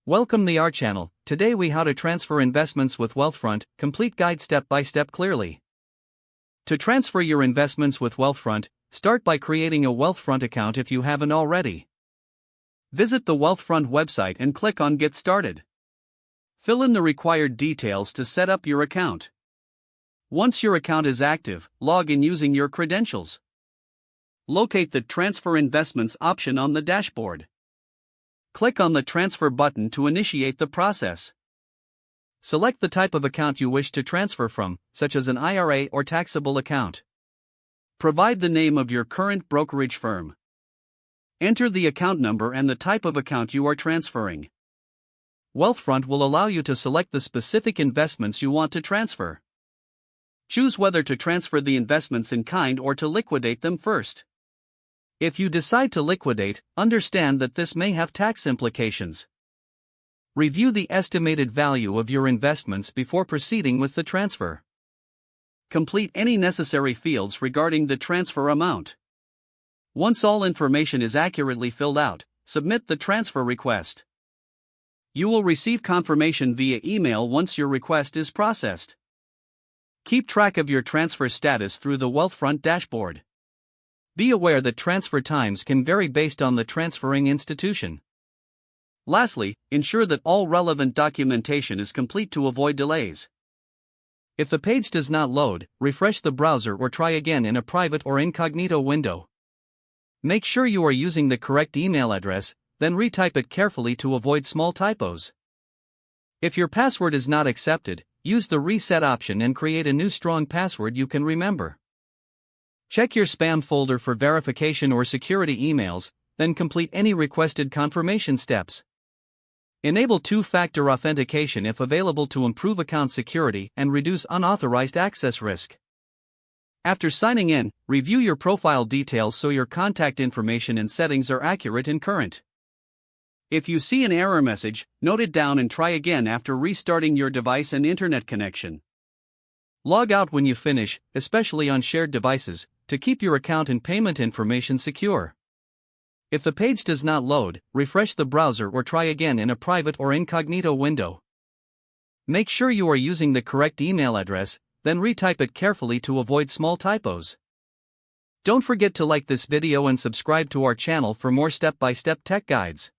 Welcome to our channel. Today we how to transfer investments with Wealthfront, complete guide step by step clearly. To transfer your investments with Wealthfront, start by creating a Wealthfront account if you haven't already. Visit the Wealthfront website and click on Get Started. Fill in the required details to set up your account. Once your account is active, log in using your credentials. Locate the Transfer Investments option on the dashboard. Click on the Transfer button to initiate the process. Select the type of account you wish to transfer from, such as an IRA or taxable account. Provide the name of your current brokerage firm. Enter the account number and the type of account you are transferring. Wealthfront will allow you to select the specific investments you want to transfer. Choose whether to transfer the investments in kind or to liquidate them first. If you decide to liquidate, understand that this may have tax implications. Review the estimated value of your investments before proceeding with the transfer. Complete any necessary fields regarding the transfer amount. Once all information is accurately filled out, submit the transfer request. You will receive confirmation via email once your request is processed. Keep track of your transfer status through the Wealthfront dashboard. Be aware that transfer times can vary based on the transferring institution. Lastly, ensure that all relevant documentation is complete to avoid delays. If the page does not load, refresh the browser or try again in a private or incognito window. Make sure you are using the correct email address, then retype it carefully to avoid small typos. If your password is not accepted, use the reset option and create a new strong password you can remember. Check your spam folder for verification or security emails, then complete any requested confirmation steps. Enable two-factor authentication if available to improve account security and reduce unauthorized access risk. After signing in, review your profile details so your contact information and settings are accurate and current. If you see an error message, note it down and try again after restarting your device and internet connection. Log out when you finish, especially on shared devices, to keep your account and payment information secure. If the page does not load, refresh the browser or try again in a private or incognito window. Make sure you are using the correct email address, then retype it carefully to avoid small typos. Don't forget to like this video and subscribe to our channel for more step-by-step tech guides.